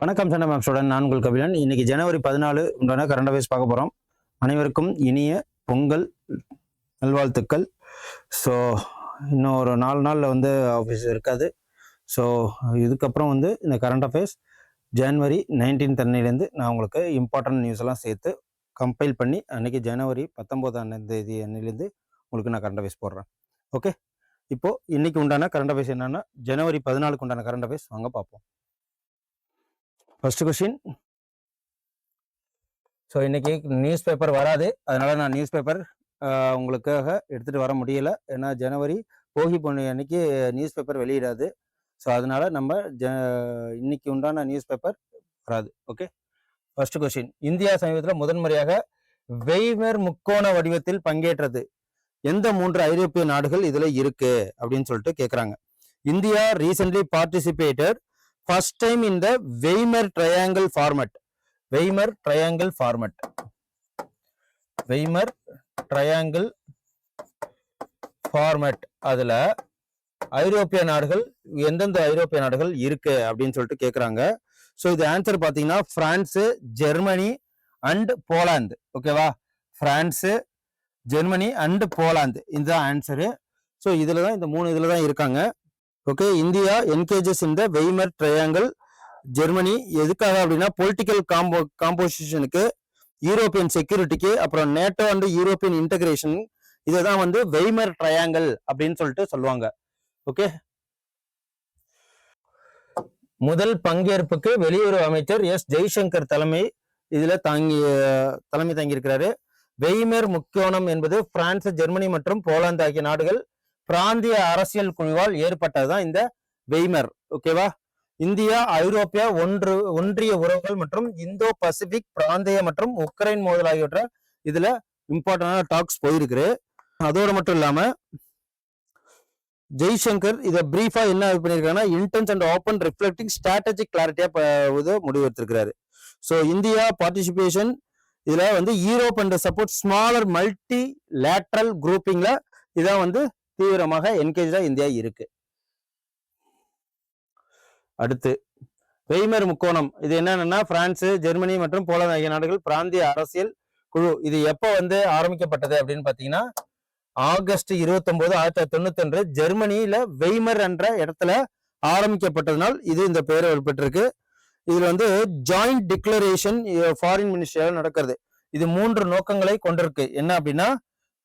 வணக்கம் சண்டை ma'am student, நான் உங்கள் கபிலன். இன்னைக்கு ஜனவரி 14 உண்டான கரண்ட் அஃபேர்ஸ் பார்க்க போகிறோம். அனைவருக்கும் இனிய பொங்கல் நல்வாழ்த்துக்கள். ஸோ இன்னும் ஒரு 4 நாளில் வந்து ஆஃபீஸ் இருக்காது. ஸோ இதுக்கப்புறம் வந்து இந்த கரண்ட் அஃபேர்ஸ் ஜனவரி 19 அன்னையிலேருந்து நான் உங்களுக்கு இம்பார்ட்டன்ட் நியூஸ் எல்லாம் சேர்த்து கம்பைல் பண்ணி அன்றைக்கி ஜனவரி 19 அன்னையிலேருந்து உங்களுக்கு நான் கரண்ட் அஃபேர்ஸ் போடுறேன். ஓகே, இப்போது இன்றைக்கி உண்டான கரண்ட் அஃபேர்ஸ் என்னென்னா ஜனவரி 14 உண்டான கரண்ட் அஃபேர்ஸ் வாங்க பார்ப்போம். First question. ஸோ இன்றைக்கி நியூஸ் பேப்பர் வராது, அதனால் நான் நியூஸ் பேப்பர் உங்களுக்காக எடுத்துகிட்டு வர முடியலை. ஏன்னா ஜனவரி போகி பொண்ணு அன்னைக்கு நியூஸ் பேப்பர் வெளியிடாது. ஸோ அதனால் நம்ம இன்னைக்கு உண்டான நியூஸ் பேப்பர் வராது. Okay, first question. இந்தியா சமீபத்தில் முதன்முறையாக வெய்மர் முக்கோண வடிவத்தில் பங்கேற்றது எந்த 3 ஐரோப்பிய நாடுகள் இதில் இருக்கு அப்படின்னு சொல்லிட்டு கேட்குறாங்க. India recently participated first time in the Weimar triangle format. Weimar triangle format. Weimar triangle format. அதுல ஐரோப்பிய நாடுகள் எந்தெந்த ஐரோப்பிய நாடுகள் இருக்கு அப்படின்னு சொல்லிட்டு கேட்குறாங்க. ஸோ இது ஆன்சர் பார்த்தீங்கன்னா பிரான்ஸு, ஜெர்மனி அண்ட் போலாந்து. ஓகேவா, பிரான்ஸு, ஜெர்மனி அண்ட் போலாந்து இதுதான் ஆன்சரு. ஸோ இதில் தான் இந்த 3 இதில் தான் இருக்காங்க. ஓகே, இந்தியா என்கேஜஸ் இந்த வெய்மர் ட்ரையாங்கிள். ஜெர்மனி எதுக்காக அப்படின்னா பொலிட்டிக்கல் காம்போசிஷனுக்கு, யூரோப்பியன் செக்யூரிட்டிக்கு, அப்புறம் நேட்டோ அண்ட் யூரோப்பியன் இன்டகிரேஷன், இதை தான் வந்து வெய்மர் ட்ரையாங்கிள் அப்படின்னு சொல்லிட்டு சொல்லுவாங்க. ஓகே, முதல் பங்கேற்புக்கு வெளியுறவு அமைச்சர் எஸ் ஜெய்சங்கர் தலைமை தாங்கியிருக்கிறாரு. வெய்மர் முக்கோணம் என்பது பிரான்ஸ், ஜெர்மனி மற்றும் போலாந்து ஆகிய நாடுகள் பிராந்திய அரசியல் குழுவால் ஏற்பட்டதுதான் இந்த வெய்மர். ஓகேவா, இந்தியா ஐரோப்பிய ஒன்றிய உறவுகள் மற்றும் இந்தோ பசிபிக் பிராந்திய மற்றும் உக்ரைன் மோதல் ஆகியவற்றை இதுல இம்பார்ட்டன்டான டாக்ஸ் போயிருக்கு. அதோடு மட்டும் இல்லாம ஜெய்சங்கர் இதை பிரீஃபா என்ன பண்ணிருக்காங்கன்னா intense and open reflecting strategic கிளாரிட்டியா முடிவெடுத்திருக்கிறாரு. ஸோ இந்தியா பார்ட்டிசிபேஷன் இதுல வந்து Europe and support smaller multilateral குரூப்பிங்ல இதான் வந்து தீவிரமாக என்கேஜா இந்தியா இருக்கு. அடுத்து வெய்மர் முக்கோணம். இது என்னன்னா பிரான்ஸ், ஜெர்மனி மற்றும் போலாந்து ஆகிய நாடுகள் பிராந்திய அரசியல் குழு. இது எப்போ வந்து ஆரம்பிக்கப்பட்டது அப்படின்னு பாத்தீங்கன்னா ஆகஸ்ட் 29, 1992 ஜெர்மனியில வெய்மர் என்ற இடத்துல ஆரம்பிக்கப்பட்டதுனால் இது இந்த பெயரை பெற்றிருக்கு. இதுல வந்து ஜாயிண்ட் டிக்ளரேஷன் ஃபாரின் மினிஸ்ட்ரியால நடக்கிறது. இது 3 நோக்கங்களை கொண்டிருக்கு. என்ன அப்படின்னா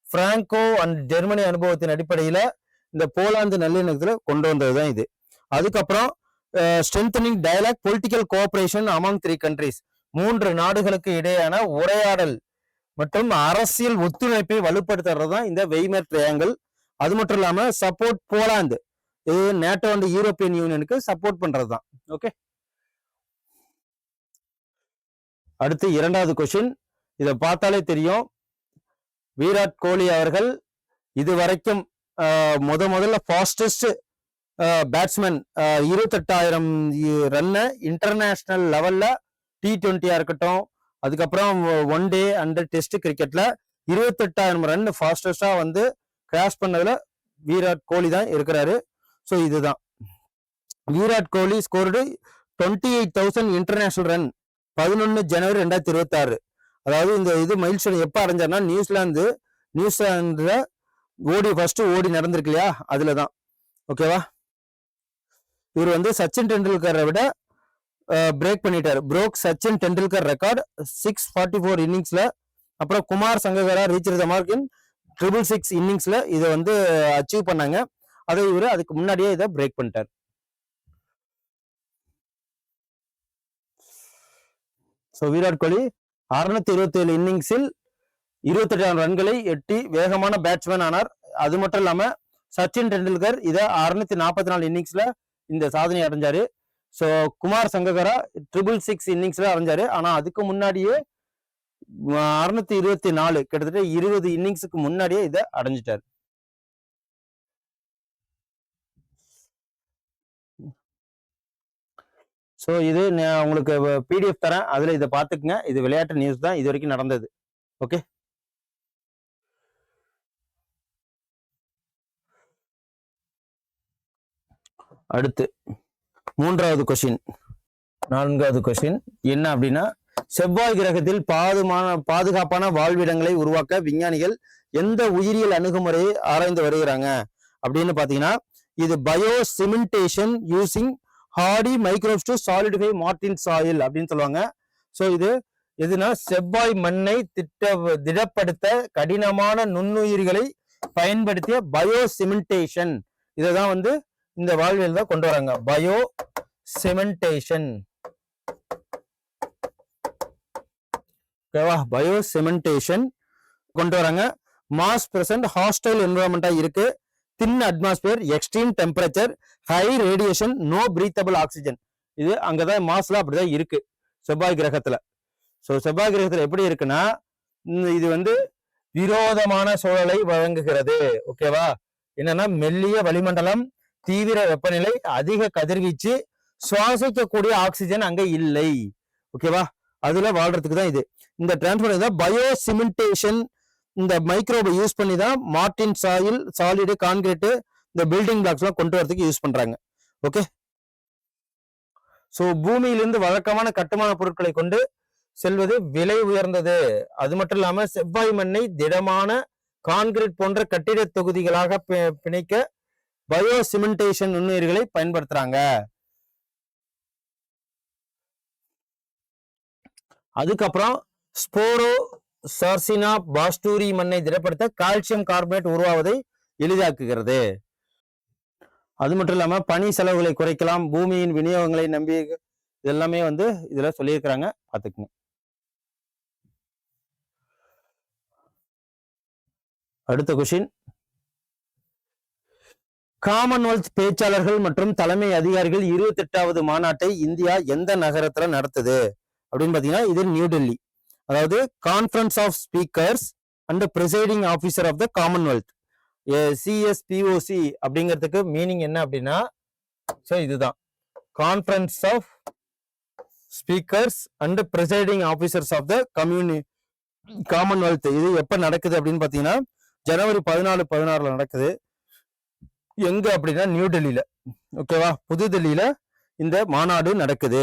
பிராங்கோ அண்ட் ஜெர்மனி அனுபவத்தின் அடிப்படையில இந்த போலாந்து நல்லிணக்கத்துல கொண்டு வந்ததுதான் இது. அதுக்கப்புறம் strengthening dialogue political cooperation among 3 countries, 3 நாடுகளுக்கு இடையான உரையாடல் மற்றும் அரசியல் ஒத்துழைப்பை வலுப்படுத்துறது தான் இந்த வெய்மர் ட்ரையாங்கிள். அது மட்டும் இல்லாம சப்போர்ட் போலாந்து, இது நேட்டோ அண்ட் யூரோப்பியன் யூனியனுக்கு சப்போர்ட் பண்றது தான். ஓகே, அடுத்து 2வது கொஸ்டின். இதை பார்த்தாலே தெரியும், விராட் கோலி அவர்கள் இதுவரைக்கும் முதல்ல ஃபாஸ்டஸ்ட் பேட்ஸ்மேன் 28,000 ரன்னை இன்டர்நேஷனல் லெவல்ல T20 இருக்கட்டும், அதுக்கப்புறம் ஒன் டே அண்ட் டெஸ்ட் கிரிக்கெட்ல 28,000 ரன் ஃபாஸ்டஸ்டா வந்து கிராஷ் பண்ணதுல விராட் கோலி தான் இருக்கிறாரு. ஸோ இதுதான் Virat Kohli scored 28,000 international run 11 ஜனவரி 2026. அதாவது இந்த இது மைல்ஸ்டோன் எப்ப அடைஞ்சார்னா நியூசிலாந்துல ஃபர்ஸ்ட் ஓடி நடந்திருக்கு இல்லையா, அதுலதான். ஓகேவா, இவர் வந்து சச்சின் டெண்டுல்கரை விட பிரேக் பண்ணிட்டாரு. சச்சின் டெண்டுல்கர் ரெக்கார்ட் 644 இன்னிங்ஸ்ல. அப்புறம் Kumar Sangakkara reach the mark in 666 இன்னிங்ஸ்ல இதை வந்து அச்சீவ் பண்ணாங்க. அதை இவர் அதுக்கு முன்னாடியே இதை பிரேக் பண்ணிட்டார். ஸோ விராட் கோலி 627 இன்னிங்ஸில் 28,000 ரன்களை எட்டி வேகமான பேட்ஸ்மேன் ஆனார். அது மட்டும் இல்லாம சச்சின் டெண்டுல்கர் இதை 644 இன்னிங்ஸ்ல இந்த சாதனை அடைஞ்சாரு. ஸோ குமார் சங்ககாரா 666 இன்னிங்ஸ்ல அடைஞ்சாரு. ஆனா அதுக்கு முன்னாடியே 624 கிட்டத்தட்ட 20 இன்னிங்ஸுக்கு முன்னாடியே இதை அடைஞ்சிட்டாரு. ஸோ இது நான் உங்களுக்கு பிடிஎஃப் தரேன், அதில் இதை பார்த்துக்குங்க. இது விளையாட்டு நியூஸ் தான் இது வரைக்கும் நடந்தது. ஓகே. அடுத்து 3வது கொஸ்டின், 4வது கொஸ்டின் என்ன அப்படின்னா, செவ்வாய் கிரகத்தில் பாதுகாப்பான வாழ்விடங்களை உருவாக்க விஞ்ஞானிகள் எந்த உயிரியல் அணுகுமுறையை ஆராய்ந்து வருகிறாங்க அப்படின்னு பாத்தீங்கன்னா, இது bio cementation using hardy microbes to solidify martin soil அப்படின்னு சொல்லுவாங்க. ஸோ இது எதுனா செவ்வாய் மண்ணை திடப்படுத்த கடினமான நுண்ணுயிர்களை பயன்படுத்திய பயோ சிமெண்டேஷன், இதைதான் வந்து இந்த வாழ்வியல் தான் கொண்டு வராங்க. பயோ சிமெண்டேஷன், ஓகேவா? பயோ சிமெண்டேஷன் கொண்டு வராங்க. மாஸ் பிரசன்ட் ஹாஸ்டைல் என்விரான்மெண்டா இருக்கு, thin atmosphere, extreme temperature, high radiation, no breathable oxygen. இது அங்கதான் மாஸ்ல அப்படிதான் இருக்கு செவ்வாய் கிரகத்துல. ஸோ செவ்வாய் கிரகத்துல எப்படி இருக்குன்னா, இது வந்து விரோதமான சூழலை வழங்குகிறது. ஓகேவா? என்னன்னா மெல்லிய வளிமண்டலம், தீவிர வெப்பநிலை, அதிக கதிர்வீச்சு, சுவாசிக்கக்கூடிய ஆக்சிஜன் அங்க இல்லை. ஓகேவா? அதுல வாழ்றதுக்கு தான் இது. இந்த டிரான்ஸ்பர் தான் பயோ சிமெண்டேஷன். இந்த மைக்ரோபை யூஸ் பண்ணி தான் மார்டின் சாயில், சாலிடு, கான்கிரீட், இந்த பில்டிங் பிளாக்ஸ் எல்லாம் கொண்டு வரதுக்கு யூஸ் பண்றாங்க. ஓகே. ஸோ பூமியிலிருந்து வழக்கமான கட்டுமான பொருட்களை கொண்டு செல்வது விலை உயர்ந்தது. அது மட்டும் இல்லாம செவ்வாய் மண்ணை திடமான கான்கிரீட் போன்ற கட்டிட தொகுதிகளாக பிணைக்க பயோ சிமெண்டேஷன் நுண்ணுயிர்களை பயன்படுத்துறாங்க. அதுக்கப்புறம் ஸ்போரோ சார்சினா பாஸ்டூரி மண்ணை திடப்படுத்த கால்சியம் கார்பனேட் உருவாவதை எளிதாக்குகிறது. அது மட்டும் இல்லாம பணி செலவுகளை குறைக்கலாம், பூமியின் விநியோகங்களை நம்பி, இதெல்லாமே வந்து இதுல சொல்லியிருக்கிறாங்க, பாத்துக்குங்க. அடுத்த கொஸ்டின், காமன்வெல்த் பேச்சாளர்கள் மற்றும் தலைமை அதிகாரிகள் 28வது மாநாட்டை இந்தியா எந்த நகரத்துல நடத்துது அப்படின்னு பாத்தீங்கன்னா, இது நியூ டெல்லி. அதாவது conference of speakers and presiding officer of the Commonwealth, CSPOC அப்படிங்கிறதுக்கு மீனிங் என்ன அப்படின்னா, ஸோ இதுதான் conference of speakers and presiding officers of the Commonwealth. இது எப்ப நடக்குது அப்படின்னு பாத்தீங்கன்னா, ஜனவரி 14-16 நடக்குது. எங்க அப்படின்னா நியூ டெல்லியில. ஓகேவா? புது டெல்லியில இந்த மாநாடு நடக்குது.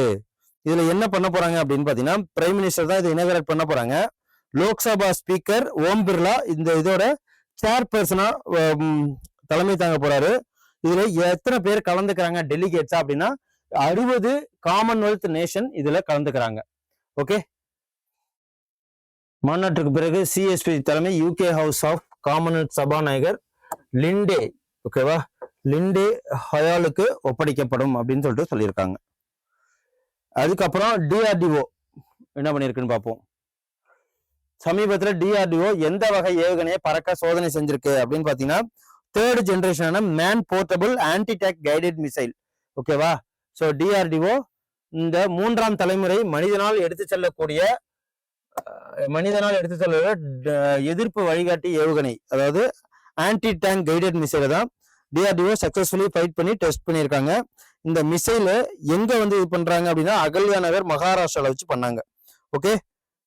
இதுல என்ன பண்ண போறாங்க அப்படின்னு பாத்தீங்கன்னா, பிரைம் மினிஸ்டர் தான் இதை இனாகரேட் பண்ண போறாங்க. லோக்சபா ஸ்பீக்கர் ஓம் பிர்லா இந்த இதோட சேர்பர்சனா தலைமை தாங்க போறாரு. இதுல எத்தனை பேர் கலந்துக்கிறாங்க டெலிகேட்ஸா அப்படின்னா, 60 காமன்வெல்த் நேஷன் இதுல கலந்துக்கிறாங்க. ஓகே. மாநாட்டுக்கு பிறகு சிஎஸ்பி தலைமை யூகே ஹவுஸ் ஆஃப் காமன்வெல்த் சபாநாயகர் லிண்டே, ஓகேவா, லிண்டே ஹயாலுக்கு ஒப்படைக்கப்படும் அப்படின்னு சொல்லிட்டு சொல்லியிருக்காங்க. அதுக்கப்புறம் டிஆர்டிஓ என்ன பண்ணிருக்குன்னு பார்ப்போம். சமீபத்துல டிஆர்டிஓ எந்த வகை ஏவுகணையை பறக்க சோதனை செஞ்சிருக்கு அப்படின்னு பாத்தீங்கன்னா, 3rd ஜெனரேஷனான man portable anti tank guided missile. ஓகேவா? ஸோ டிஆர்டிஓ இந்த 3ஆம் தலைமுறை மனிதனால் எடுத்து செல்ல எதிர்ப்பு வழிகாட்டி ஏவுகணை, அதாவது ஆன்டி டேங்க் கைடட் மிசைலை தான் டிஆர்டிஓ சக்சஸ்ஃபுல்லி ஃபைட் பண்ணி டெஸ்ட் பண்ணியிருக்காங்க. இந்த மிசைல எங்க வந்து இது பண்றாங்க அப்படின்னா, அகல்யா நகர் மகாராஷ்டிரால வச்சு பண்ணாங்க. ஓகே.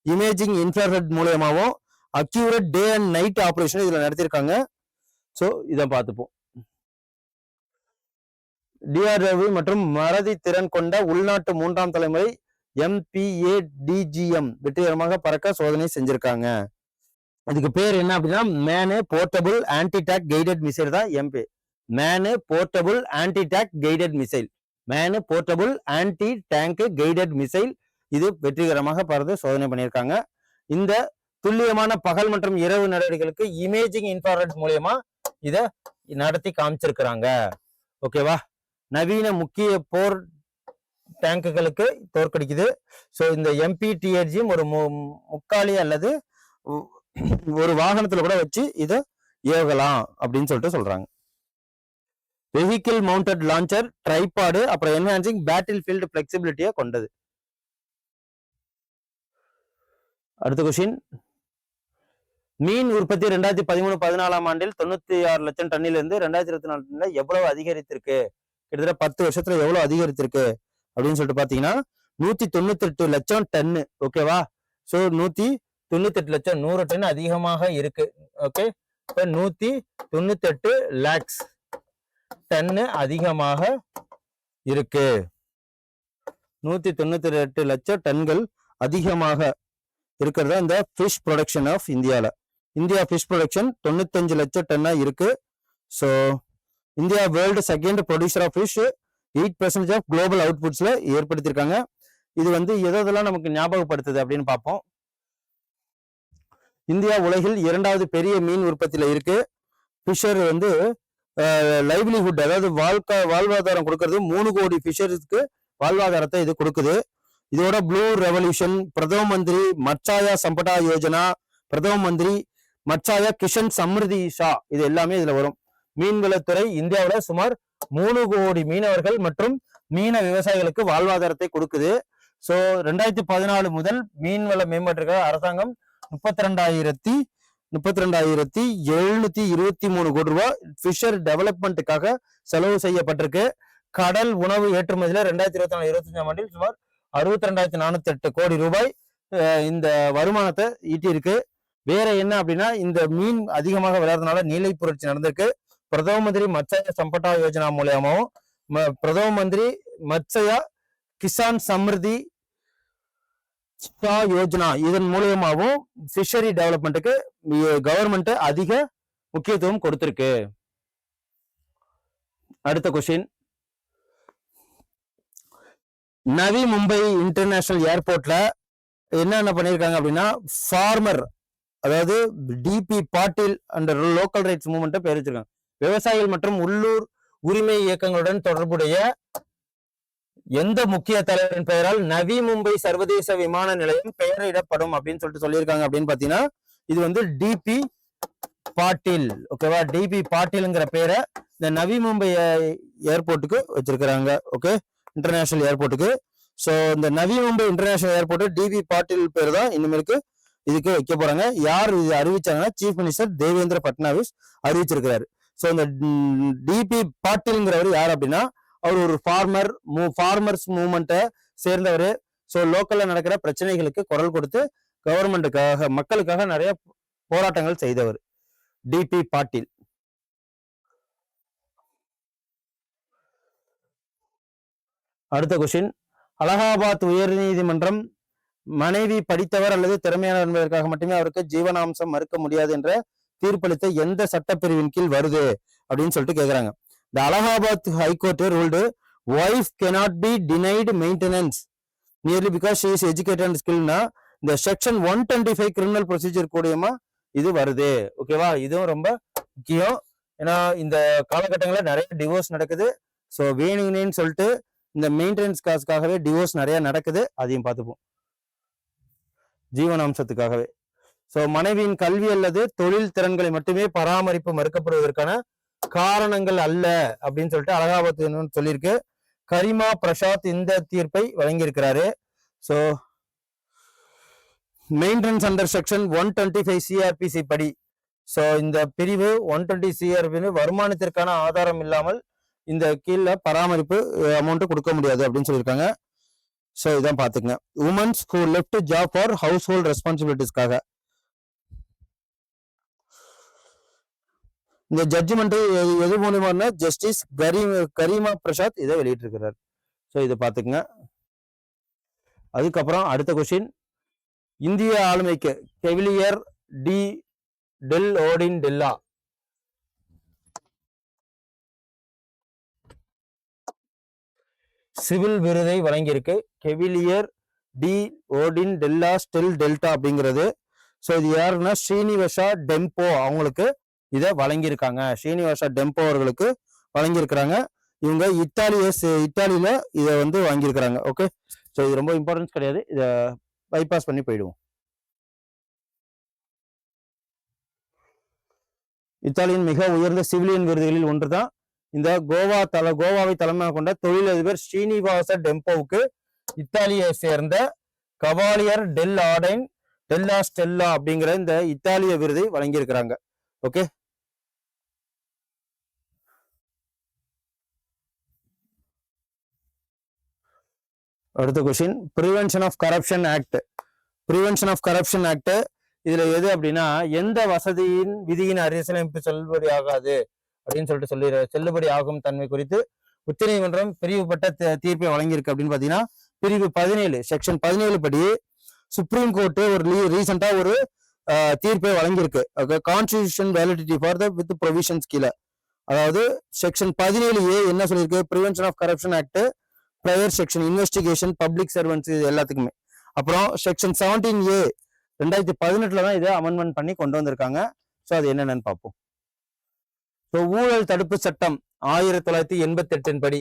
இமேஜிங் இன்ஃப்ராரெட் மூலமாவும் accurate day and night operation இதுல நடத்திருக்காங்க. ஸோ இதை பார்த்துப்போம். டிஆர்டிஓ மற்றும் மறதி திறன் கொண்ட உள்நாட்டு 3ஆம் தலைமுறை MPADGM வெற்றிகரமாக பறக்க சோதனை செஞ்சிருக்காங்க. இதுக்கு பேர் என்ன அப்படின்னா, menu portable anti tank guided missile தான் MP. Menu portable anti tank guided missile, menu portable anti tank guided missile. இது வெற்றிகரமாக பறந்து சோதனை பண்ணியிருக்காங்க. இந்த துல்லியமான பகல் மற்றும் இரவு நடவடிக்கைகளுக்கு இமேஜிங் இன்ஃப்ராரெட் மூலமா இதை நடத்தி காமிச்சிருக்கிறாங்க. ஓகேவா? நவீன முக்கிய போர் டேங்குகளுக்கு தோற்கடிக்குது. ஸோ இந்த MPTGM ஒரு முக்காலி அல்லது ஒரு வாகனத்துல கூட வச்சு இதை ஏவலாம் அப்படின்னு சொல்லிட்டு சொல்றாங்க. வெஹிக்கிள் மவுண்டட் லான்ச்சர், ட்ரைபாடு, அப்புறம் என்ஹான்சிங் பேட்டில் ஃபீல்டு பிளெக்சிபிலிட்டியை கொண்டது. அடுத்த கொஸ்டின், மீன் உற்பத்தி 2013-14 ஆண்டில் 96 லட்சம் டன்னிலிருந்து 2024 எவ்வளவு அதிகரித்திருக்கு, கிட்டத்தட்ட 10 வருஷத்துல எவ்வளவு அதிகரித்திருக்கு அப்படின்னு சொல்லிட்டு பாத்தீங்கன்னா 198 லட்சம் டன்னு. ஓகேவா? ஸோ 198 லட்சம், 100 டன் அதிகமாக இருக்கு. ஓகே. இப்போ 198 லேக்ஸ் டன்னு அதிகமாக இருக்கு. 198 லட்சம் டன்கள் அதிகமாக இருக்கிறதா இந்த fish production of India fish production 95 லட்சம் டன்னா இருக்கு. So India world second producer of fish, 8% of global அவுட்புட்ஸ்ல ஏற்படுத்தியிருக்காங்க. இது எதெல்லாம் நமக்கு ஞாபகப்படுத்துது அப்படின்னு பார்ப்போம். இந்தியா உலகில் 2வது பெரிய மீன் உற்பத்தியில இருக்கு. ஃபிஷர் லைவ்லிஹுட், அதாவது வாழ்வாதாரம் கொடுக்கறது 3 கோடி ஃபிஷருக்கு வாழ்வாதாரத்தை இது கொடுக்குது. இதோட ப்ளூ ரெவல்யூஷன், பிரதம மந்திரி மத்ஸ்ய சம்படா யோஜனா, பிரதம மந்திரி மத்ஸ்ய கிஷன் சம்ருதி ஷா, இது எல்லாமே இதுல வரும். மீன்வளத்துறை இந்தியாவில் சுமார் 3 கோடி மீனவர்கள் மற்றும் மீன விவசாயிகளுக்கு வாழ்வாதாரத்தை கொடுக்குது. ஸோ 2014 முதல் மீன்வள மேம்பாட்டுக்காக அரசாங்கம் 32,723 கோடி ரூபாய் ஃபிஷர் டெவலப்மெண்ட்டுக்காக செலவு செய்யப்பட்டிருக்கு. கடல் உணவு ஏற்றுமதியில 2024-25 ஆண்டில் சுமார் 62,408 கோடி ரூபாய் இந்த வருமானத்தை ஈட்டியிருக்கு. வேற என்ன அப்படின்னா, இந்த மீன் அதிகமாக விளையாடுறதுனால நீலை புரட்சி நடந்திருக்கு. பிரதம மந்திரி மத்ஸ்ய சம்படா யோஜனா மூலியமாவும், பிரதம மந்திரி மத்ஸ்ய கிசான் சம்ருதி யோஜனா இதன் மூலியமாகவும் ஃபிஷரி டெவலப்மெண்ட்டுக்கு கவர்மெண்ட் அதிக முக்கியத்துவம் கொடுத்திருக்கு. அடுத்த கொஸ்டின், நவி மும்பை இன்டர்நேஷனல் ஏர்போர்ட்ல என்ன பண்ணிருக்காங்க அப்படின்னா, ஃபார்மர், அதாவது DP Patil and local rights movement பேர் வச்சிருக்காங்க. விவசாயிகள் மற்றும் உள்ளூர் உரிமை இயக்கங்களுடன் தொடர்புடைய எந்த முக்கிய தலைவரின் பெயரால் நவி மும்பை சர்வதேச விமான நிலையம் பெயரிடப்படும் அப்படின்னு சொல்லியிருக்காங்க அப்படின்னு பாத்தீங்கன்னா, இது டிபி பாட்டீல். ஓகேவா, டிபி பாட்டீல்ங்கிற பேரை இந்த நவி மும்பை ஏர்போர்ட்டுக்கு வச்சிருக்கிறாங்க. ஓகே, இன்டர்நேஷனல் ஏர்போர்ட்டுக்கு. ஸோ இந்த Navi Mumbai international airport DB Patil பேர் தான் இனிமேலுக்கு இதுக்கு வைக்க போறாங்க. யார் இது அறிவிச்சாங்கன்னா, சீஃப் மினிஸ்டர் தேவேந்திர பட்னாவிஸ் அறிவிச்சிருக்கிறாரு. ஸோ இந்த டிபி பாட்டீல்ங்கிறவர் யார் அப்படின்னா, அவர் ஒரு ஃபார்மர்ஸ் மூவ்மெண்ட்டை சேர்ந்தவர். ஸோ லோக்கல்ல நடக்கிற பிரச்சனைகளுக்கு குரல் கொடுத்து கவர்மெண்ட்டுக்காக, மக்களுக்காக நிறைய போராட்டங்கள் செய்தவர் டிபி பாட்டீல். அடுத்த கொஸ்டின், அலகாபாத் உயர் நீதிமன்றம் மனைவி படித்தவர் அல்லது திறமையானவர் என்பதற்காக மட்டுமே அவருக்கு ஜீவனாம்சம் மறுக்க முடியாது என்ற தீர்ப்பளித்த எந்த சட்டப்பிரிவின் கீழ் வருது அப்படின்னு சொல்லிட்டு கேக்குறாங்க. The Allahabad High Court ruled wife cannot be denied maintenance merely because she is educated and skilled. இந்த செக்ஷன் 125 கிரிமினல் ப்ரொசீஜர் கூடியமா இது வருது. ஓகேவா, இதுவும் ரொம்ப முக்கியம். ஏன்னா இந்த காலகட்டங்களில் நிறைய டிவோர்ஸ் நடக்குது. ஸோ வேணுங்கன்னு சொல்லிட்டு இந்த மெயின்டெனன்ஸ் காசுக்காகவே டிவோர்ஸ் நிறைய நடக்குது. அதையும் பார்த்துப்போம், ஜீவனாம்சத்துக்காகவே. ஸோ மனைவியின் கல்வி அல்லது தொழில் திறன்களை மட்டுமே பராமரிப்பு மறுக்கப்படுவதற்கான காரணங்கள் அல்ல அப்படின்னு சொல்லிட்டு அலகாபாத் சொல்லியிருக்கு. கரிமா பிரசாத் இந்த தீர்ப்பை வழங்கியிருக்கிறாரு. So maintenance under section 125 CrPC படி, ஸோ இந்த பிரிவு 120 சிஆர்பி வருமானத்திற்கான ஆதாரம் இல்லாமல் இந்த கீழே பராமரிப்பு அமௌண்ட் கொடுக்க முடியாது அப்படின்னு சொல்லியிருக்காங்க. ஸோ இதான் பார்த்துக்கங்க. Womens who left job for household ரெஸ்பான்சிபிலிட்டிஸ்க்காக இந்த ஜட்ஜ்மெண்ட் எது மூலியமா ஜஸ்டிஸ் கரிமா பிரசாத் இதை வெளியிட்டிருக்கிறார். ஸோ இதை பார்த்துக்குங்க. அதுக்கப்புறம் அடுத்த கொஸ்டின், இந்திய ஆளுமைக்கு Cavalier D del ஓடின் Della civil விருதை வழங்கியிருக்கு. கெவிலியர் டி ஓடின் டெல்லா ஸ்டெல் டெல்டா அப்படிங்கிறது. ஸோ இது யாருன்னா ஸ்ரீனிவாசா டெம்போ அவங்களுக்கு இதை வழங்கியிருக்காங்க. ஸ்ரீனிவாசா டெம்போ அவர்களுக்கு வழங்கியிருக்கிறாங்க. இவங்க இத்தாலியில இதை வாங்கியிருக்கிறாங்க. ஓகே, ஸோ இது ரொம்ப இம்பார்ட்டன்ஸ் கிடையாது, இதை பைபாஸ் பண்ணி போயிடுவோம். இத்தாலியின் மிக உயர்ந்த சிவிலியன் விருதுகளில் ஒன்றுதான் இந்த கோவாவை தலைமையாக கொண்ட தொழிலதிபர் ஸ்ரீனிவாச டெம்போவுக்கு இத்தாலியை சேர்ந்த Cavaliere del Ordine della Stella அப்படிங்கிற இந்த இத்தாலிய விருதை வழங்கியிருக்கிறாங்க. ஓகே, அடுத்த question, prevention of corruption act. இதுல எது அப்படின்னா, எந்த வசதியின் விதியின் அரசியலமைப்பு செல்லுபடி ஆகாது அப்படின்னு சொல்லிட்டு செல்லுபடி ஆகும் தன்மை குறித்து உச்சநீதிமன்றம் பிரிவுபட்ட தீர்ப்பை வழங்கியிருக்கு அப்படின்னு பாத்தீங்கன்னா பிரிவு 17 செக்ஷன் 17 படி சுப்ரீம் கோர்ட் ஒரு ரீசெண்டா ஒரு தீர்ப்பை வழங்கியிருக்கு. Constitution validity for the with provisions கீழே, அதாவது செக்ஷன் 17A என்ன சொல்லியிருக்கு, prevention of corruption act, prior section, investigation, public servants, இது எல்லாத்துக்குமே. அப்புறம் செக்ஷன் 17A 2018 தான் இதை அமெண்ட்மெண்ட் பண்ணி கொண்டு வந்திருக்காங்க. ஸோ அது என்னென்னு பார்ப்போம். ஸோ ஊழல் தடுப்பு சட்டம் 1988 படி,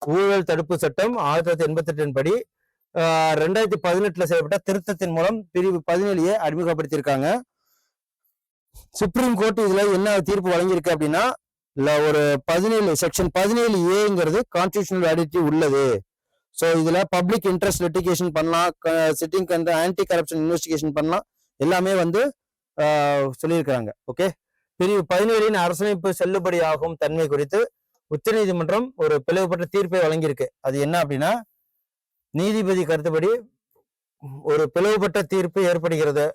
ஊழல் தடுப்பு சட்டம் 1988 படி 2018 செய்யப்பட்ட திருத்தத்தின் மூலம் பிரிவு 17A அறிமுகப்படுத்தியிருக்காங்க. சுப்ரீம் கோர்ட் இதுல என்ன தீர்ப்பு வழங்கியிருக்கு அப்படின்னா, இல்ல ஒரு 17 செக்ஷன் 17A கான்ஸ்டிடியூஷனல் வேலிடிட்டி உள்ளது. ஸோ இதுல பப்ளிக் இன்ட்ரெஸ்ட் லிட்டிகேஷன் பண்ணலாம், சிட்டிங் ஆன்டி கரப்ஷன் இன்வெஸ்டிகேஷன் பண்ணலாம், எல்லாமே சொல்லியிருக்கிறாங்க. ஓகே, பிரிவு 17 அரசமைப்பு செல்லுபடி ஆகும் தன்மை குறித்து உச்சநீதிமன்றம் ஒரு பிளவுபட்ட தீர்ப்பை வழங்கியிருக்கு. அது என்ன அப்படின்னா, நீதிபதி கருத்துப்படி ஒரு பிளவுபட்ட தீர்ப்பு ஏற்படுகிறது.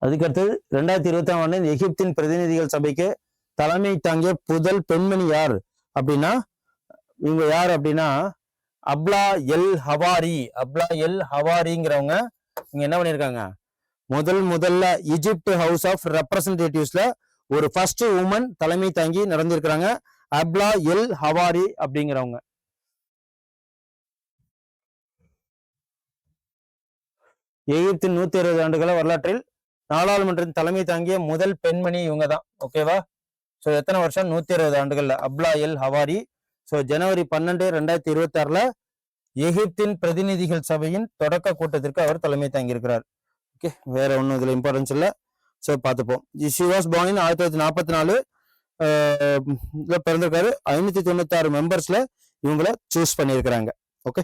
அதுக்கடுத்து 2020ஆம் ஆண்டு எகிப்தின் பிரதிநிதிகள் சபைக்கு தலைமை தாங்கிய முதல் பெண்மணி யார் அப்படின்னா, இவங்க யார் அப்படின்னா அப்லா எல் ஹவாரி. அப்லா எல் ஹவாரிங்கிறவங்க இங்க என்ன பண்ணிருக்காங்க, முதல்ல ஈஜிப்ட் ஹவுஸ் ஆஃப் ரெப்ரசன்டேட்டிவ்ஸ்ல ஒரு ஃபர்ஸ்ட் உமன் தலைமை தாங்கி நடந்திருக்கிறாங்க. அப்லா எல் ஹவாரி அப்படிங்கிறவங்க. எகிப்தின் 120 ஆண்டுகள வரலாற்றில் நாடாளுமன்றத்தின் தலைமை தாங்கிய முதல் பெண்மணி இவங்க தான். ஓகேவா? ஸோ எத்தனை வருஷம், 120 ஆண்டுகள்ல அப்லா எல் ஹவாரி. ஸோ ஜனவரி 12, 2026 எகிப்தின் பிரதிநிதிகள் சபையின் தொடக்க கூட்டத்திற்கு அவர் தலைமை தாங்கியிருக்கிறார். ஓகே, வேற ஒன்றும் இதுல இம்பார்ட்டன்ஸ் இல்லை. ஸோ பார்த்துப்போம். ஷி வாஸ் பார்ன் இன் 1944 பிறந்திருக்காரு. 596 மெம்பர்ஸ்ல இவங்கள சூஸ் பண்ணியிருக்கிறாங்க. ஓகே,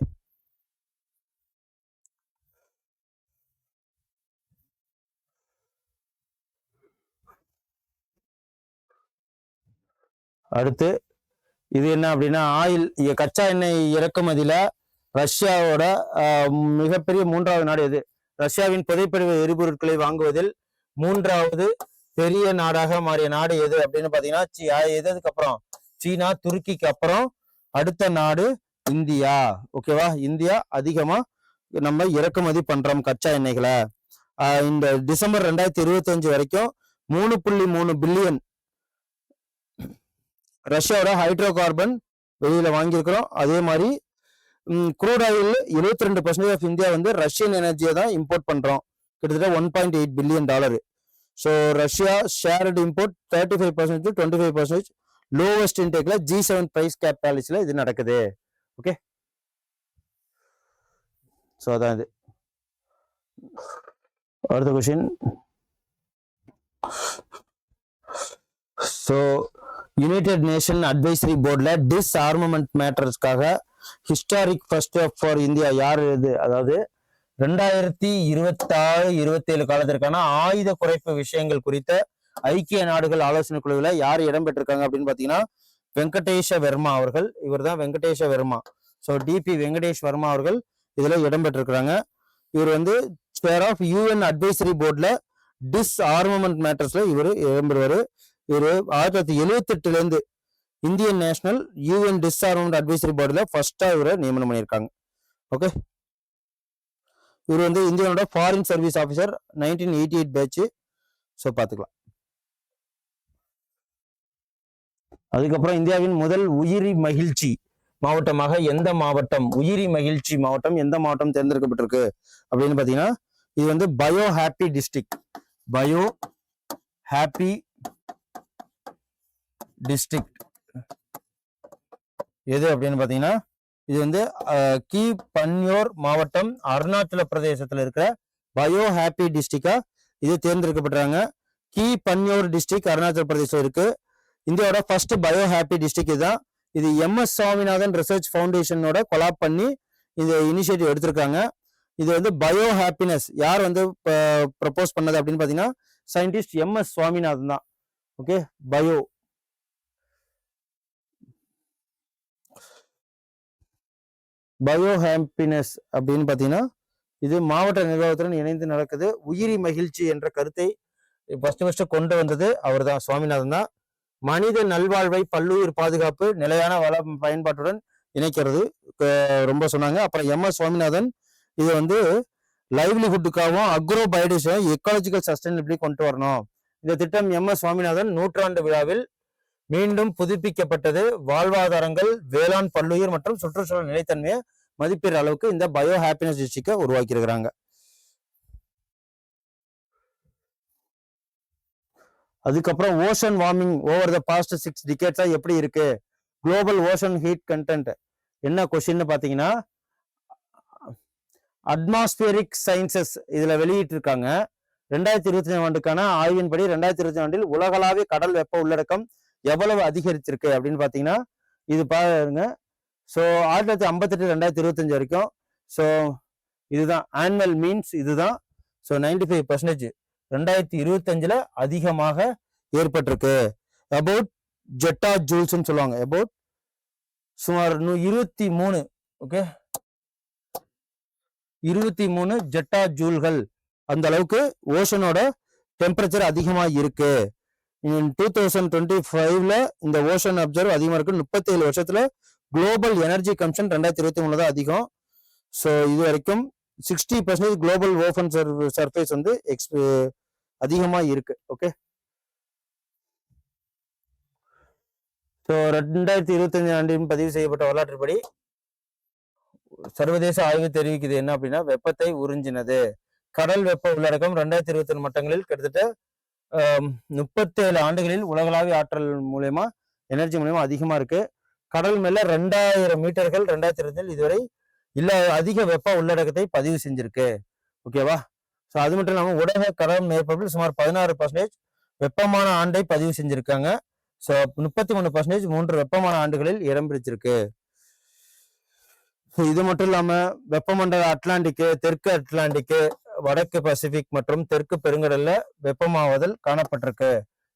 அடுத்து இது என்ன அப்படின்னா, ஆயில் கச்சா எண்ணெய் இறக்குமதியில ரஷ்யாவோட மிகப்பெரிய 3வது நாடு எது? ரஷ்யாவின் புதைப்படிவ எரிபொருட்களை வாங்குவதில் 3வது பெரிய நாடாக மாறிய நாடு எது அப்படின்னு பாத்தீங்கன்னா, எதுக்கு அப்புறம் சீனா, துருக்கிக்கு அப்புறம் அடுத்த நாடு இந்தியா. ஓகேவா? இந்தியா அதிகமா நம்ம இறக்குமதி பண்றோம் கச்சா எண்ணெய்களை. இந்த டிசம்பர் 2025 வரைக்கும் 3.3 பில்லியன் ரஷ்யாவோட ஹைட்ரோ கார்பன் வெளியில வாங்கியிருக்கிறோம். அதே மாதிரி crude oil 72% of India Russian எனர்ஜியை தான் இம்போர்ட் பண்றோம், கிட்டத்தட்ட $1.8 billion. So Russia shared import 35% to 25%. Lowest இன்டேக்ல G7 பிரைஸ் கேப் பாலிசில இது நடக்குது. ஓகே, ஸோ அதான் இது. அடுத்த question. So United Nation advisory போர்டில் டிஸ்ஆர்மமெண்ட் மேட்டர்ஸ்க்காக ஹிஸ்டாரிக் ஃபர்ஸ்ட் ஃபார் இந்தியா யார் இது? அதாவது 2026-27 காலத்திற்கான ஆயுத குறைப்பு விஷயங்கள் குறித்த ஐக்கிய நாடுகள் ஆலோசனை குழுவில் யார் இடம்பெற்றிருக்காங்க அப்படின்னு பார்த்தீங்கன்னா, வெங்கடேஷ வர்மா அவர்கள். இவர் தான் வெங்கடேஷ வர்மா. ஸோ டிபி வெங்கடேஷ் வர்மா அவர்கள் இதுல இடம்பெற்றிருக்கிறாங்க. இவர் சேர் ஆஃப் யூஎன் அட்வைசரி போர்டில் டிஸ்ஆர்மமெண்ட் மேட்டர்ஸ்ல இவர் இடம்பெறுவார். இவர் 1978 Indian national UN disarmament advisory போர்டில் ஃபர்ஸ்டா இவரை நியமனம் பண்ணியிருக்காங்க. ஓகே, இவர் இந்தியாவோட foreign service officer 1988 batch. So பார்த்துக்கலாம். அதுக்கப்புறம் இந்தியாவின் முதல் உயிரி மகிழ்ச்சி மாவட்டமாக எந்த மாவட்டம், உயிரி மகிழ்ச்சி மாவட்டம் எந்த மாவட்டம் தேர்ந்தெடுக்கப்பட்டிருக்கு அப்படின்னு பார்த்தீங்கன்னா, இது bio happy district. Bio happy district எது அப்படின்னு பார்த்தீங்கன்னா, இது கி பன்யோர் மாவட்டம் அருணாச்சல பிரதேசத்தில் இருக்கிற பயோ ஹாப்பி டிஸ்ட்ரிக்டா இது தேர்ந்தெடுக்கப்பட்டாங்க. கி பன்யோர் டிஸ்ட்ரிக்ட் அருணாச்சல பிரதேசம் இருக்கு. இந்தியாவோட ஃபர்ஸ்ட் பயோ ஹாப்பி டிஸ்ட்ரிக்ட் இதுதான். இது MS சுவாமிநாதன் ரிசர்ச் ஃபவுண்டேஷனோட கொலாப் பண்ணி இந்த இனிஷியேட்டிவ் எடுத்திருக்காங்க. இது பயோ ஹாப்பினஸ் யார் ப்ரப்போஸ் பண்ணது அப்படின்னு பார்த்தீங்கன்னா, சயின்டிஸ்ட் MS சுவாமிநாதன் தான். ஓகே, பயோ ஹாப்பினஸ் அப்படின்னு பார்த்தீங்கன்னா இது மாவட்ட நிர்வாகத்துடன் இணைந்து நடக்குது. உயிரி மகிழ்ச்சி என்ற கருத்தை ஃபர்ஸ்ட் கொண்டு வந்தது அவர் தான், சுவாமிநாதன் தான். மனித நல்வாழ்வை பல்லுயிர் பாதுகாப்பு நிலையான வள பயன்பாட்டுடன் இணைக்கிறது ரொம்ப சொன்னாங்க. அப்புறம் எம்.எஸ். சுவாமிநாதன் இது வந்து லைவ்லிஹுட்டுக்காகவும் அக்ரோ பயோடைவர்சிட்டி எக்காலஜிக்கல் சஸ்டைனபிலிட்டி கொண்டு வரணும். இந்த திட்டம் எம்.எஸ். சுவாமிநாதன் 100ஆண்டு விழாவில் மீண்டும் புதுப்பிக்கப்பட்டது. வாழ்வாதாரங்கள், வேளாண், பல்லுயிர் மற்றும் சுற்றுச்சூழல் நிலைத்தன்மையை மதிப்பீடு அளவுக்கு இந்த பயோ ஹாப்பினஸ் டிஸ்ட்ரிக்டை உருவாக்கி இருக்கிறாங்க. அதுக்கப்புறம் ocean warming over the past 6 டிகேட்ஸா எப்படி இருக்கு, குளோபல் ஓஷன் ஹீட் கண்டென்ட் என்ன கொஸ்டின்னு பாத்தீங்கன்னா, அட்மாஸ்பியரிக் சயின்சஸ் இதுல வெளியிட்டு இருக்காங்க. 2025 ஆண்டுக்கான ஆய்வின்படி 2025 ஆண்டில் உலகளாவிய கடல் வெப்ப உள்ளடக்கம் எவ்வளவு அதிகரிச்சிருக்கு அப்படின்னு பாத்தீங்கன்னா, இது பாருங்க. ஸோ 1958 2025 வரைக்கும். ஸோ இதுதான் ஆனுவல் மீன்ஸ் இதுதான். ஸோ 95% 2025 அதிகமாக ஏற்பட்டிருக்கு. அபவுட் ஜெட்டா ஜூல்ஸ் சொல்லுவாங்க. அபவுட் சுமார் 23 ஓகே 23 ஜெட்டா ஜூல்கள் அந்த அளவுக்கு ஓஷனோட டெம்பரேச்சர் அதிகமா இருக்கு. 2025 இந்த ஓஷன் அப்சர்வ் அதிகமா இருக்கு. 37 வருஷத்துல குளோபல் எனர்ஜி கன்சம்ஷன் 2023 தான் அதிகம். ஸோ இது வரைக்கும் 60% குளோபல் ஓஷன் சர்ஃபேஸ் வந்து அதிகமா இருக்கு. ஓகே, ஸோ 2025 ஆண்டின் பதிவு செய்யப்பட்ட வரலாற்றுப்படி சர்வதேச ஆய்வு தெரிவிக்குது என்ன அப்படின்னா, வெப்பத்தை உறிஞ்சினது. கடல் வெப்ப உள்ளடக்கம் 2021 மட்டங்களில் கிட்டத்தட்ட 37 ஆண்டுகளில் உலகளாவிய ஆற்றல் மூலயமா எனர்ஜி மூலயமா அதிகமா இருக்கு. கடல் மேல 2000 மீட்டர்கள் 2020 இதுவரை இல்லாத அதிக வெப்ப உள்ளடக்கத்தை பதிவு செஞ்சிருக்கு. ஓகேவா? ஸோ அது மட்டும் இல்லாமல் உலக கடல் மேற்பரப்பில் சுமார் 16% வெப்பமான ஆண்டை பதிவு செஞ்சிருக்காங்க. ஸோ 33% 3 வெப்பமான ஆண்டுகளில் இடம் பிடிச்சிருக்கு. இது மட்டும் இல்லாம வெப்பமண்டல அட்லாண்டிக்கு, தெற்கு அட்லாண்டிக்கு, வடக்கு பசிபிக் மற்றும் தெற்கு பெருங்கடல்ல வெப்பமாவதல் காணப்பட்டிருக்கு.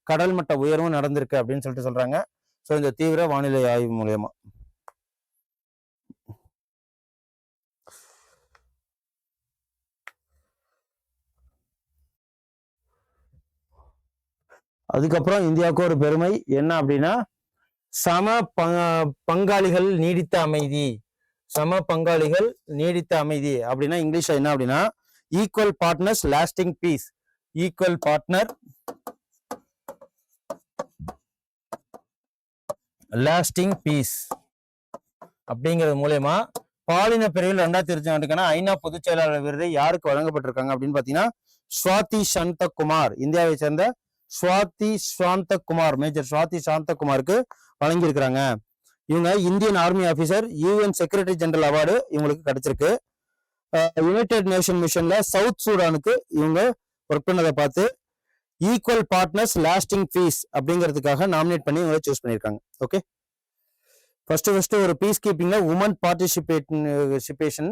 கடல் மட்ட உயர்வும் நடந்திருக்கு அப்படின்னு சொல்லிட்டு சொல்றாங்க. ஸோ இந்த தீவிர வானிலை ஆய்வு மூலயமா. அதுக்கப்புறம் இந்தியாவுக்கு ஒரு பெருமை என்ன அப்படின்னா, சம பங்காளிகள் நீடித்த அமைதி. சம பங்காளிகள் நீடித்த அமைதி அப்படின்னா இங்கிலீஷ்ல என்ன அப்படின்னா, equal partners lasting peace. Equal partner lasting peace அப்படிங்கிறது மூலயமா பாலின பிரிவில் 2025 ஆண்டுக்கான ஐநா பொதுச் செயலாளர் விருது யாருக்கு வழங்கப்பட்டிருக்காங்க அப்படின்னு பாத்தீங்கன்னா, ஸ்வாதி சாந்தகுமார், இந்தியாவை சேர்ந்த ஸ்வாதி சாந்தகுமார், மேஜர் ஸ்வாதி சாந்தகுமாருக்கு வழங்கியிருக்கிறாங்க. இவங்க Indian army officer, UN secretary general award இவங்களுக்கு கிடைச்சிருக்கு. யுனைடெட் நேஷன் மிஷன்ல சவுத் சூடானுக்கு இவங்க ஒர்க் பண்ணதை பார்த்து ஈக்குவல் பார்ட்னர்ஸ் லாஸ்டிங் பீஸ் அப்படிங்கிறதுக்காக நாமினேட் பண்ணி இவங்களை சூஸ் பண்ணியிருக்காங்க. ஓகே, ஃபர்ஸ்ட் ஒரு பீஸ் கீப்பிங்ல உமன் பார்ட்டிசிபேஷன்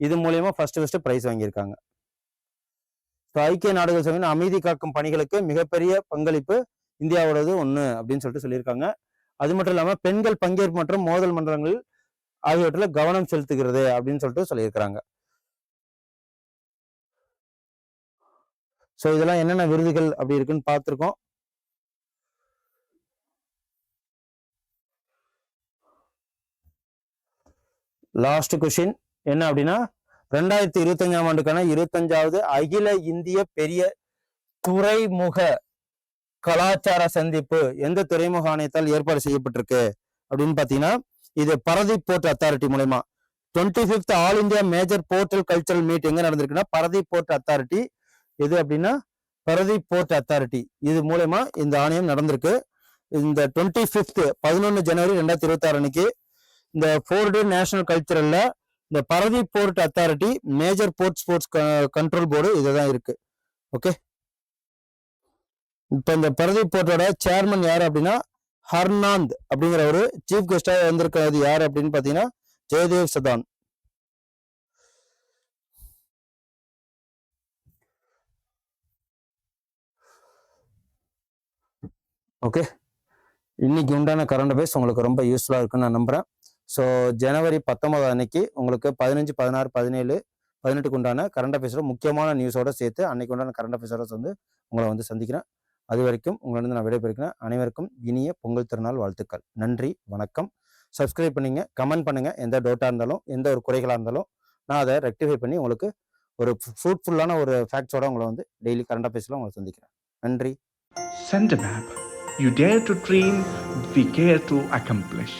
இது மூலயமா ஃபர்ஸ்ட் பிரைஸ் வாங்கியிருக்காங்க. ஐக்கிய நாடுகள் சபையின் அமைதி காக்கும் பணிகளுக்கு மிகப்பெரிய பங்களிப்பு இந்தியாவோடது ஒண்ணு அப்படின்னு சொல்லிட்டு சொல்லியிருக்காங்க. அது மட்டும் இல்லாம பெண்கள் பங்கேற்பு மற்றும் மோதல் மன்றங்கள் ஆகியவற்றில் கவனம் செலுத்துகிறது அப்படின்னு சொல்லிட்டு சொல்லியிருக்கிறாங்க. ஸோ இதெல்லாம் என்னென்ன விருதுகள் அப்படி இருக்குன்னு பார்த்துருக்கோம். லாஸ்ட் கொஸ்டின் என்ன அப்படின்னா, 2025 ஆண்டுக்கான 25வது அகில இந்திய பெரிய துறைமுக கலாச்சார சந்திப்பு எந்த துறைமுக ஆணையத்தால் ஏற்பாடு செய்யப்பட்டிருக்கு அப்படின்னு பாத்தீங்கன்னா, இது பரதீப் போர்ட் அத்தாரிட்டி மூலமா 25th all India major portal cultural meet எங்க நடந்திருக்குன்னா, பரதீப் போர்ட் அத்தாரிட்டி. எது அப்படின்னா பரதீப் போர்ட் அத்தாரிட்டி, இது மூலமா இந்த ஆணையம் நடந்திருக்கு. இந்த 25th 11 ஜனவரி 2026 அன்னைக்கு இந்த 4-day நேஷனல் கல்ச்சரல்ல இந்த Paradip port authority major port sports control board இதுதான் இருக்கு. ஓகே, இப்ப இந்த பரதீப் போர்ட்டோட சேர்மன் யாரு அப்படின்னா ஹர்னாந்த் அப்படிங்கிறவரு. சீஃப் கெஸ்டா வந்திருக்கிறது யாரு அப்படின்னு பாத்தீங்கன்னா ஜெயதேவ் சதான். ஓகே, இன்னைக்கு உண்டான கரண்ட் அஃபேர்ஸ் உங்களுக்கு ரொம்ப யூஸ்ஃபுல்லா இருக்குன்னு நான் நம்புறேன். ஸோ ஜனவரி 19 அன்னைக்கு உங்களுக்கு 15, 16, 17, 18க்கு உண்டான கரண்ட் அஃபேர்ஸோட முக்கியமான நியூஸோட சேர்த்து அன்னைக்கு உண்டான கரண்ட் அஃபேர்ஸோட வந்து உங்களை வந்து சந்திக்கிறேன். அது வரைக்கும் உங்களிடம் நான் விடைபெறுகிறேன். அனைவருக்கும் இனிய பொங்கல் திருநாள் வாழ்த்துக்கள். நன்றி, வணக்கம். சப்ஸ்கிரைப் பண்ணிங்க, கமெண்ட் பண்ணுங்க. எந்த டவுட்டாக இருந்தாலும், எந்த ஒரு குறைகளாக இருந்தாலும் நான் அதை ரெக்டிஃபை பண்ணி உங்களுக்கு ஒரு ஃப்ரூட்ஃபுல்லான ஒரு ஃபேக்ட்ஸோட உங்களை வந்து டெய்லி கரண்ட் அஃபேர்ஸில் உங்களை சந்திக்கிறேன். நன்றி. Send a map. You dare to dream, we care to accomplish.